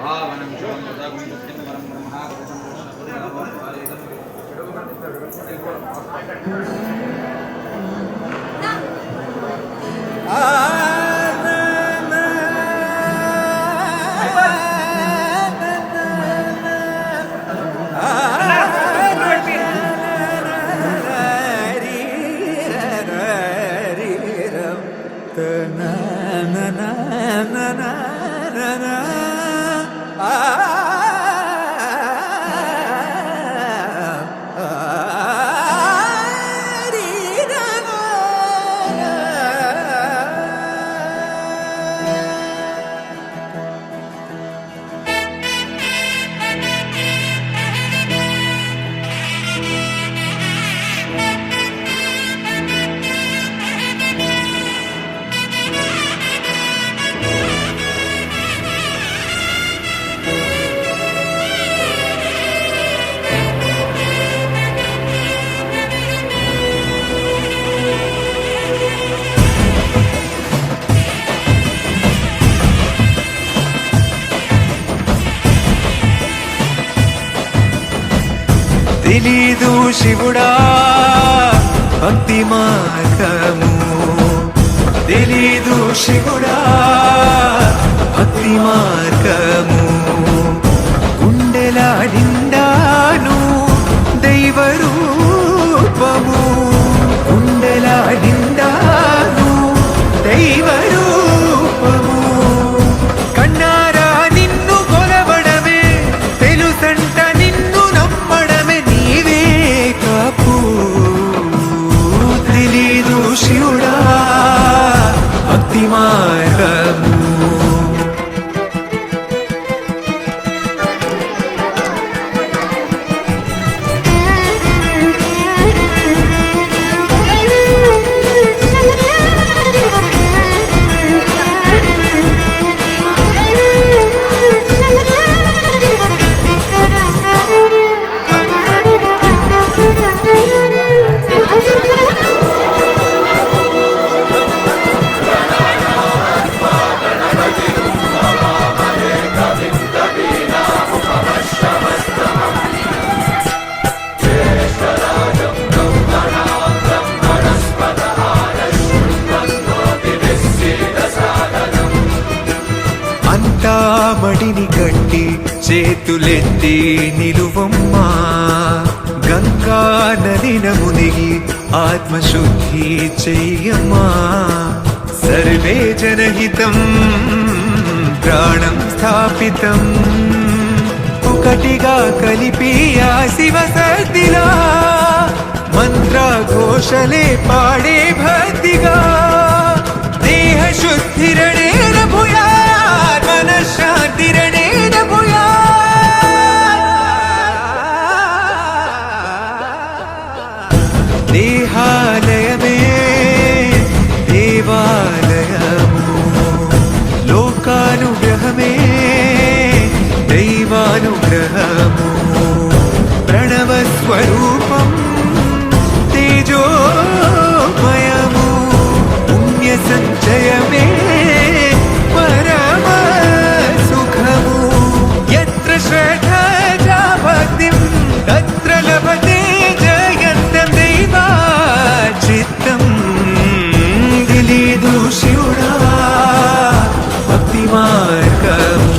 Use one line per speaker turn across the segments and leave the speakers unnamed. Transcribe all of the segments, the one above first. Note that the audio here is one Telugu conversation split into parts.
పావనం శుభం సదాగుం సత్యం పరం బ్రహ్మ
తెలీదు శివుడా భక్తి మార్గము, తెలీదు శివుడా భక్తి మార్గము. గుండెల నిండాను దైవ రూపము, గుండెల నిండాను దైవ రూపము. కన్నారా నిన్ను కొలవడమే తెలుసంట, నిన్ను నమ్మడమే నీవే కాపు. తెలీదు శివుడా భక్తి మార్గము. అంతా మడిని కట్టి చేతులెత్తి నిలువమ్మా, గంగా నదిన మునిగి ఆత్మశుద్ధి చెయ్యమ్మా. సర్వే జనహితం ప్రాణం స్థాపితం, ఒకటిగా కలిపి ఆ శివ సద్దిలా మంత్ర ఘోషలే పాడే భక్తిగా. దేహ శుద్ధిరణేన భూయాత్ మనశ్శాంతిరణేన భూయాత్. దేహాలయమే దేవాలయము, లోకానుగ్రహమే దైవానుగ్రహము. ప్రణవ స్వరూపం తేజోమయము, పుణ్య సంచయమే పరమ సుఖము. యత్ర శ్రద్ధా భక్తిం తత్ర లభతే జయంతం దైవాచిత్తం. తెలీదు శివుడా భక్తి మార్గము.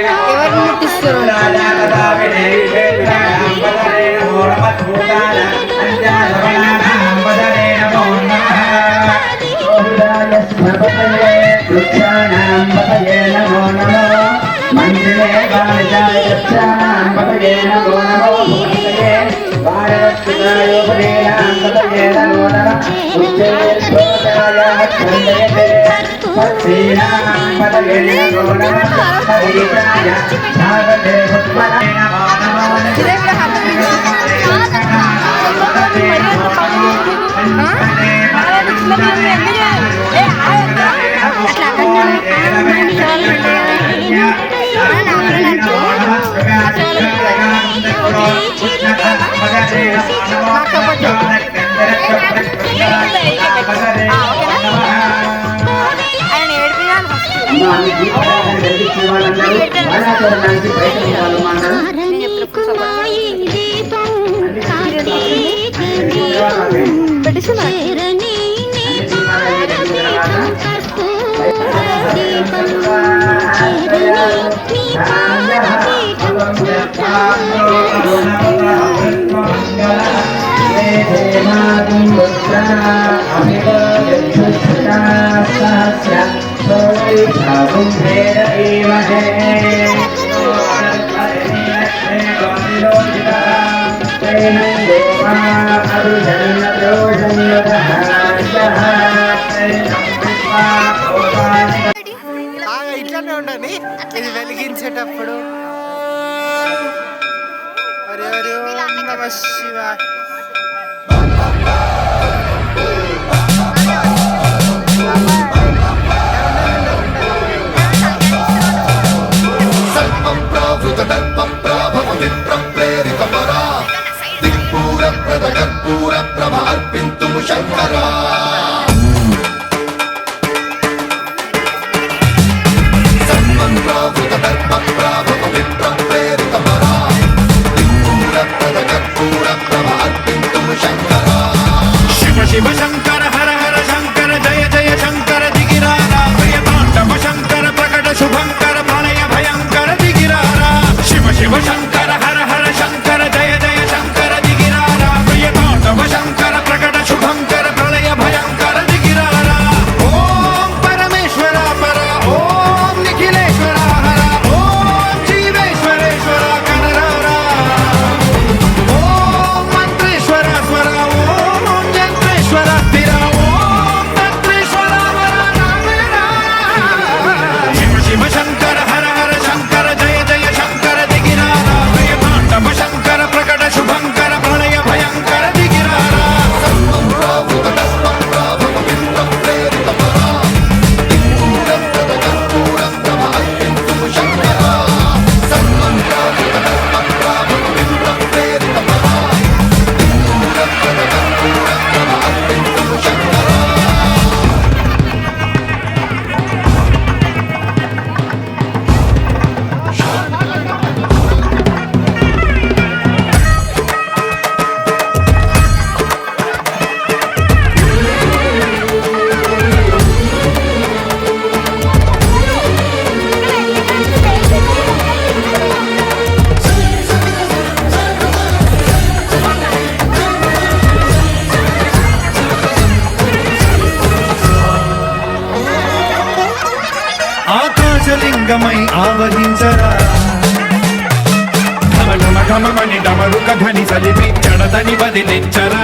ఎవరు ముట్టిస్తారు?
మంత్రిలే బాలిజాయ పతయే నమో నమో పతయే భారవత్తుదాయోపదేనాంపతయే నమో నమః ఉచ్చేశ్వరాయ ఛందయతే పతయే నమో నమః హరిజాయ భాగవతే పుష్పనే నమో నమః
ఇట్లానే ఉండండి ఇది వెలిగించేటప్పుడు. హరి హరి ఓం నమః శివాయ.
శంకరా శివ శివ శంకర హర హర శంకర జయ జయ శంకర దిగిరారా ప్రియతాండవ శంకర ప్రకట శుభంకర ప్రళయ భయంకర దిగిరారా శివ శివ శంకర హర హర శంకర జయ జయ శంకర దిగిరారా ప్రియతాండవ శంకర ప్రకట శుభంకర ప్రళయ భయంకర దిగిరారా ఓం పరమేశ్వర పర ఓం నిఖిలేశ్వర హర ఓం జీవేశ్వరేశ్వర కనరారా ఓం మంత్రేశ్వర స్వర ఓం యంత్రేశ్వర స్థిర ఓం తంత్రేశ్వర వర నామేరా శివ శివ శంకర హర హర శంకర జయ జయ శంకర దిగిరారా ప్రియతాండవ శంకర ప్రకట శుభంకర ప్రళయ భయంకర దిగిరారా ఆకాశలింగమై ఆవహించరా ఘమఘమని డమరు కథని సలిపి జడదని బదిలించరా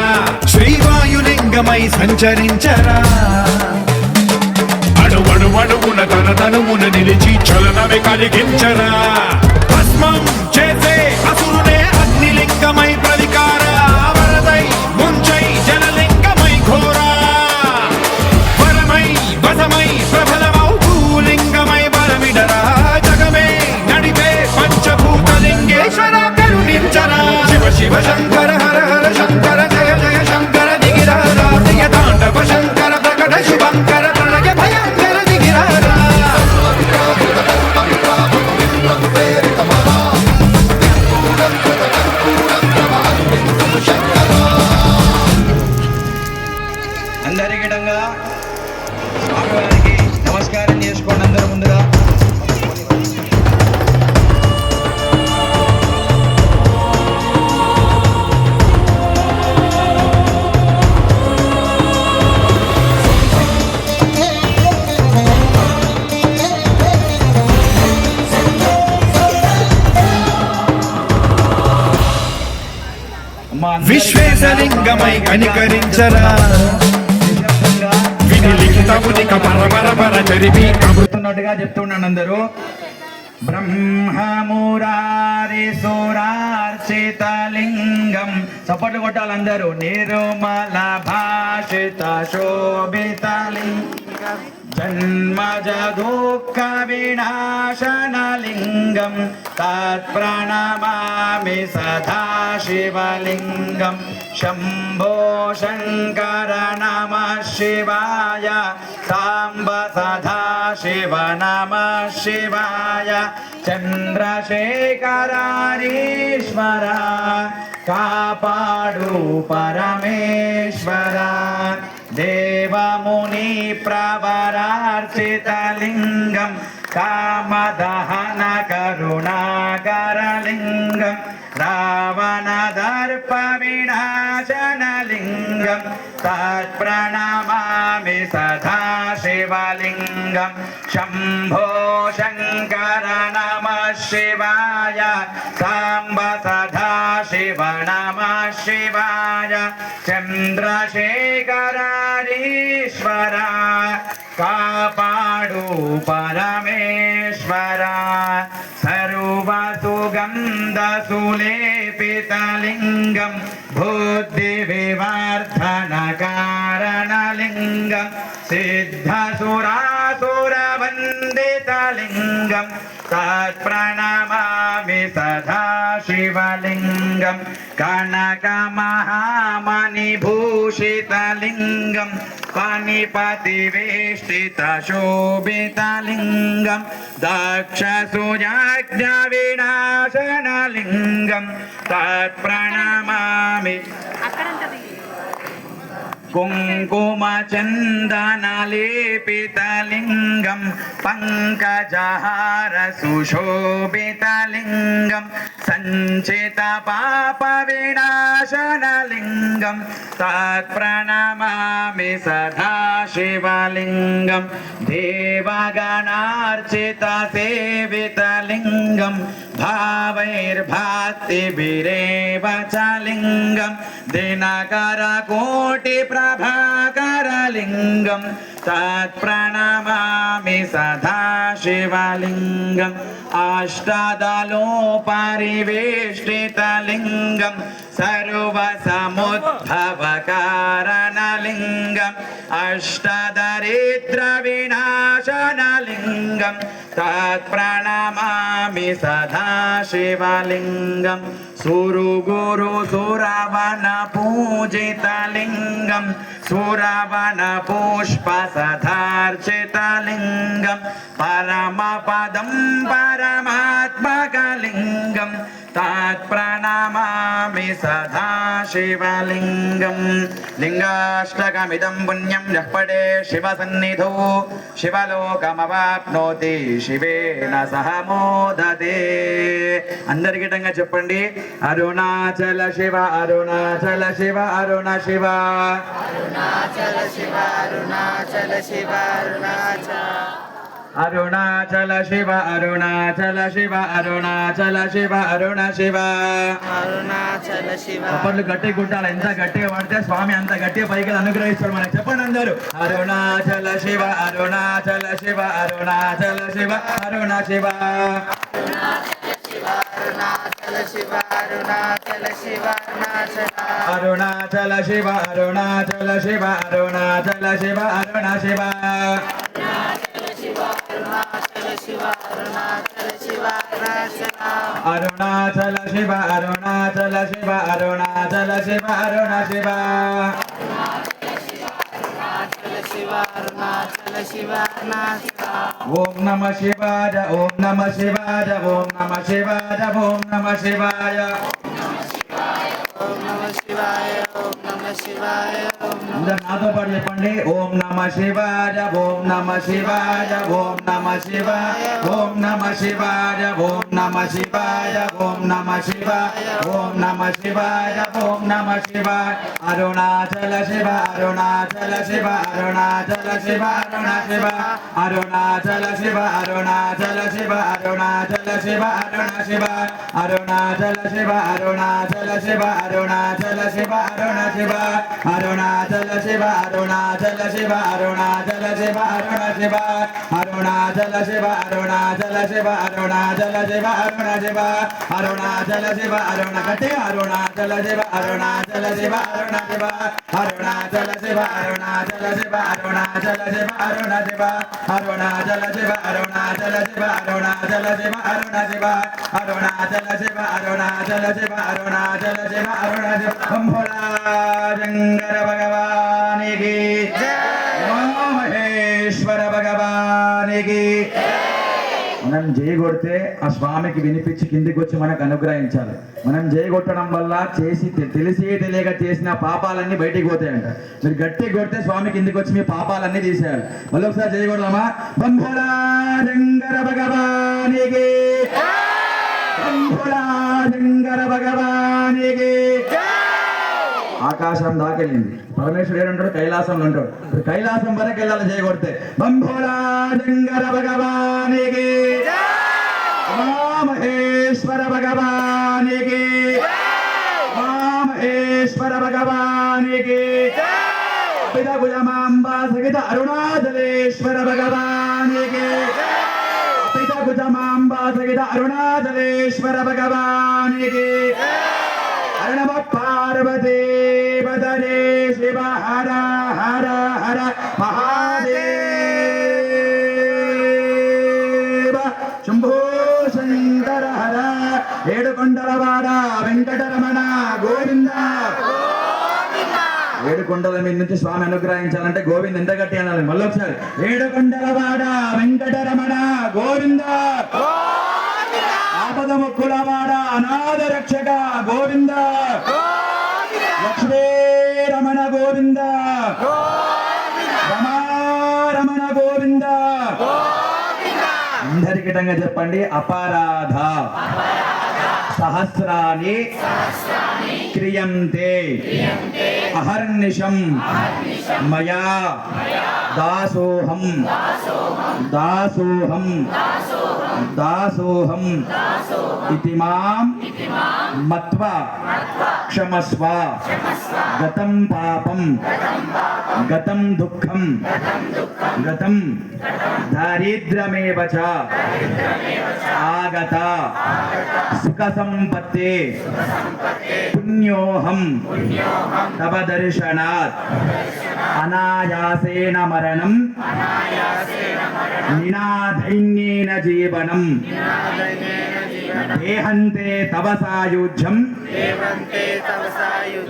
శ్రీవాయులింగమై సంచరించరా అడువడువడువున తన తనువున నిలిచి చలనమే కలిగించరా భస్మం చేసే అసురునే అగ్నిలింగమై ప్రతికార విశ్వేశలింగమై కనికరించరా విని లిఖితమునిక పరపర చరివి
చెప్తున్నట్టుగా చెప్తున్నాను అందరూ. బ్రహ్మమురారి సురార్చితలింగం చప్పట్లు కొట్టాలందరూ. నిర్మల భాషిత శోభితలింగం జన్మజ దుఃఖ వినాశనలింగం తత్ప్రణమామి సదా శివలింగం. శంభో శంకర నమః శివాయ సాంబ సదా శివ నమః శివాయ. చంద్రశేఖరారీశ్వర కాపాడు పరమేశ్వర. దేవముని ప్రవరార్చితలింగం కామదహన కరుణాకరలింగం రావణ దర్ప వినాశనలింగం తత్ప్రణమామి సదా శివలింగం. శంభో శంకర నమః శివాయ సాంబ సదా శివ నమః శివాయ. చంద్రశేఖరారీశ్వర కాపాడు పరమేశ్వర. సర్వసుగంధ సులేపితలింగం బుద్ధి వివర్ధన కారణలింగం సిద్ధసురాసుర వందితలింగం తత్ప్రణమామి సదా శివలింగం. కనక మహామణిభూషితలింగం పనిపతి వేష్టిత శోభితలింగం దక్ష సుయాజ్ఞ వినాశనలింగం తత్ప్రణమామి. కుంకుమ చందనలేపితలింగం పంకజహార సుశోభితలింగం సంచిత పాప వినాశనలింగం తత్ప్రణమామి సదా శివలింగం. దేవగణార్చిత సేవితలింగం భావైర్భక్తిభిరేవ చ లింగం దినకర కోటి ప్రభాకరలింగం తత్ప్రణమామి సదా శివలింగం. అష్టదలో పరివేష్టితలింగం సర్వసముద్భవకారణలింగం అష్టదరిద్ర వినాశనలింగం తత్ప్రణమామి సదా శివలింగం. సురుగురు సురవన పూజితలింగం సురవన పుష్ప సదార్చితలింగం పరమపదం పరమాత్మకలింగం తత్ప్రణమామి సదా శివలింగం. లింగాష్టకమిదం పుణ్యం యః పఠే శివసన్నిధౌ శివలోకమవాప్నోతి శివేన సహ మోదతే. అందరికీటంగా చెప్పండి. అరుణాచల శివ అరుణాచల శివ అరుణ శివ
అరుణాచల శివ అరుణాచల శివ అరుణాచల
అరుణాచల శివ అరుణాచల శివ అరుణాచల శివ అరుణ శివ.
అరుణాచల శివ
అప్పట్లు గట్టిగా కుట్టాలి. ఎంత గట్టిగా పడితే స్వామి అంత గట్టిగా పైకి అనుగ్రహిస్తాడు మనకి. చెప్పండి అందరూ. అరుణాచల శివ అరుణాచల శివ అరుణాచల శివ అరుణ శివ.
అరుణాచల శివ అరుణాచల శివ
అరుణాచల శివ అరుణాచల శివ అరుణాచల శివ అరుణ శివ. అరుణాచల శివ అరుణాచల శివ అరుణాచల శివ అరుణ శివ. ఓం నమ శివాయ ఓం నమ శివాయ ఓం నమ శివాయ ఓం నమ శివాయ.
ఓం నమ శివాయ ఓం నమ నమ శివాయ
అందరు నాతో పాటు చెప్పండి. ఓం నమ శివాయ, ఓం నమ శివాయ, ఓం నమ శివాయ, ఓం నమ శివాయ, ఓం నమ శివాయ, ఓం నమ శివాయ, ఓం నమ శివాయ, ఓం నమ శివాయ. అరుణాచల శివ, అరుణాచల శివ, అరుణాచల శివ, అరుణ శివ, అరుణాచల శివ, అరుణాచల శివ, అరుణాచల శివ, అరుణ శివ, అరుణాచల శివ, అరుణాచల శివ, అరుణాచల శివ, అరుణ శివ, అరుణాచల శివ, అరుణాచల శివ, అరుణాచల శివ, అరుణ శివ, అరుణాచల శివ, అరుణాచల శివ, అరుణాచల శివ, అరుణ శివ, అరుణాచల శివ, అరుణ గట్టి అరుణాచల శివ, అరుణాచల శివ, అరుణ శివ, అరుణాచల శివ, అరుణాచల శివ, అరుణాచల శివ, అరుణ శివ, అరుణాచల శివ, అరుణాచల శివ, అరుణాచల శివ, అరుణ శివ, అరుణాచల శివ, అరుణాచల శివ, అరుణాచల శివ, అరుణ శివ. భోళా శంకర భగవానికి నమో మహేశ్వర భగవానికి. మనం జై కొడితే ఆ స్వామికి వినిపించి కిందికి వచ్చి మనకు అనుగ్రహించాలి. మనం జై కొట్టడం వల్ల చేసి తెలిసి తెలియక చేసిన పాపాలన్నీ బయటికి పోతాయంట. మీరు గట్టి కొడితే స్వామి కిందికి వచ్చి మీ పాపాలన్నీ తీసేయాలి. మళ్ళీ ఒకసారి జై కొడదామా? బంభుళా శంకర భగవానికి, బంభుళా శంకర భగవానికి. ఆకాశం దాకెళ్ళింది. పరమేశ్వరుడు ఏడంటాడు? కైలాసంలో ఉంటాడు. కైలాసం వరకు వెళ్ళాలి జై కొడితే. బంభోళా శంకర భగవానికి, మహేశ్వర భగవానికి, మహేశ్వర భగవానికి. పితకుజమాంబా సహిత అరుణాచలేశ్వర భగవానికి, పితకుజమాంబా సహిత అరుణాచలేశ్వర భగవానికి. హర నమ పార్వతీ పదరే శివ హర హర హర మహాదేవ. శంభో శంకర హర. ఏడుకొండలవాడ వెంకటరమణ గోవింద. ఏడుకొండల మీద నుంచి స్వామి అనుగ్రహించాలంటే గోవింద ఎంత గట్టి అనాలి. మళ్ళీ ఒకసారి ఏడుకొండలవాడ వెంకటరమణ గోవింద. ఆపద ముక్కులవాడ అనాథ రక్షక గోవింద. లక్ష్మీ రమణ గోవింద, రమారమణ గోవింద. అందరికిటంగా చెప్పండి. అపరాధ సహస్రాని క్రియంతే అహర్నిశం మయా దాసోహం దాసోహం దాసోహం ఇతి మాం మత్వా క్షమస్వ. గతం పాపం గతం దుఃఖం గతం దారిద్ర్యమేవ చ ఆగత సుఖ సంపత్తే పుణ్యోహం తవ దర్శనాత్ అనాయాసేన మరణం నినాదైన్యేన జీవనం దేహంతే తవ సాయుధ్యం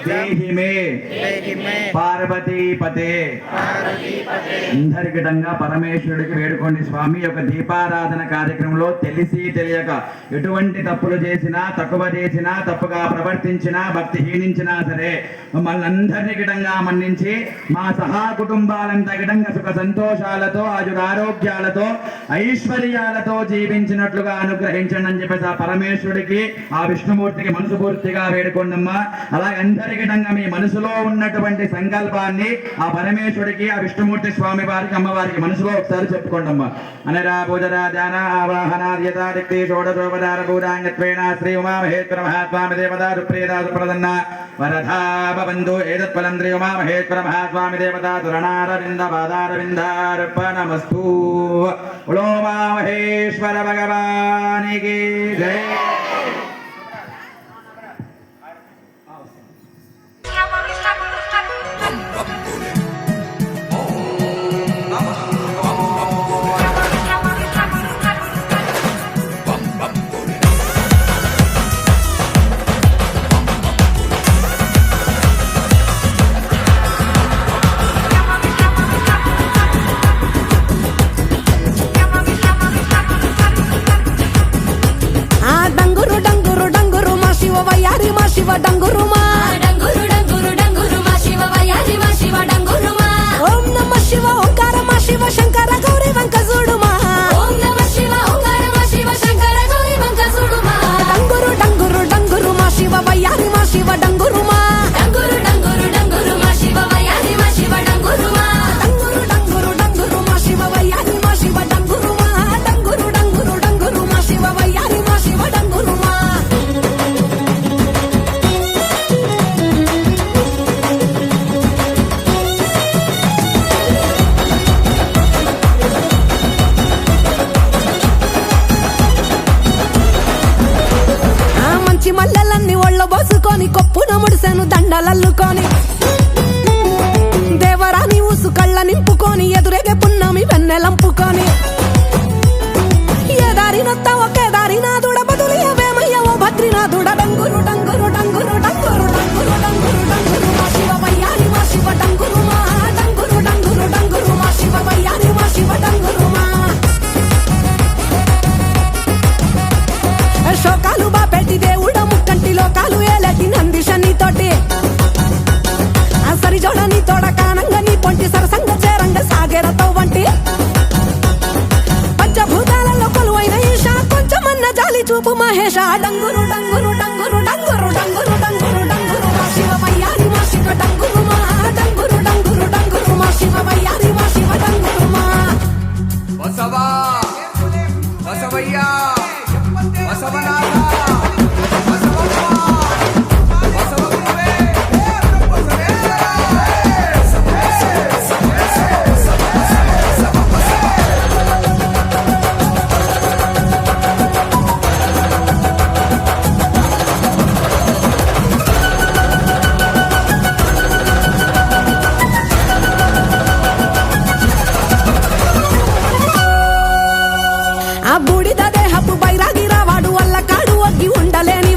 దేహి మే పార్వతీపతే. అందరికిటంగా పరమేశ్వరుడికి వేడుకోండి. స్వామి యొక్క దీపారాధన కార్యక్రమంలో తెలిసి తెలియక ఎటువంటి తప్పులు చేసినా, తక్కువ చేసినా, తప్పుగా ప్రవర్తించినా, భక్తి హీనించినా సరే మమ్మల్ని అందరినీ గిటంగా మన్నించి మా సహా కుటుంబాలంతా గిటంగా సుఖ సంతోషాలతో, ఆయురారోగ్యాలతో, ఐశ్వర్యాలతో జీవించినట్లుగా అనుగ్రహించండి అని చెప్పేసి ఆ పరమేశ్వరుడికి, ఆ విష్ణుమూర్తికి మనసు పూర్తిగా వేడుకోండమ్మా. అలాగే అందరికిటంగా మీ మనసులో ఉన్నటువంటి సంకల్పాన్ని ఆ పరమేశ్వరుడికి, ఆ విష్ణుమూర్తి స్వామి వారికి, అమ్మవారికి మనసులో ఒకసారి చెప్పుకోండమ్మా. అనరా పూజరా ధ్యాన ఆవాహనాద్యతాదిక్తి షోడశోపచార పూజాంగత్వేన శ్రీ ఉమామహేశ్వర మహాస్వామి దేవతా సుప్రియదా సుప్రసన్న వరదా భవంతు. ఏతత్ఫలం శ్రీ ఉమామహేశ్వర మహాస్వామి దేవతా సురణారవింద పాదారవిందార్పణమస్తు. ఉమామహేశ్వర భగవానికి జై.
శివ డంగురు మా డంగురు డంగురు మా శివ మల్లెలన్నీ ఒళ్ళ బోసుకొని కొప్పున ముడిసెను దండలల్లుకొని దేవరాని ఊసు కళ్ళ నింపుకొని ఎదురేగే పున్నమి వెన్నెలంపుకొని ఏ దారినత్త ఒకే దారినాథుడ బదులియవేమయ్య ఓ భద్రినాథుడ డంగురు డంగురు డంగురు డంగురు డంగురు డంగురు డంగురు మా శివ వయ్యారి మా శివ డంగురు మా డంగురు డంగురు డంగురు మా శివ వయ్యారి మా శివ డంగురు మా శోకాలు బాపెట్టి దేవుడ ముక్కంటి లోకాలు ఏలటి నందిశని తోటి సరి జోడని తోడ కానంగ నీ పొంటి సరసంగ చేరంగ సాగేరతో వంటి పంచభూతాలలో కొలువైన ఈశ కొంచెమన్న జాలి చూపు మహేష డంగురు డంగురు డంగురు డంగురు డంగురు డంగురు డంగురు మా శివ వయ్యారి మా శివ డంగురు మా డంగురు డంగురు డంగురు మా శివ వయ్యారి మా శివ డంగురు మా
బసవా బసవయ్యా బసవనాథ
ఆ బూడిద దేహపు బైరాగి రావాడు వల్ల కాడు ఒగ్గి ఉండలేని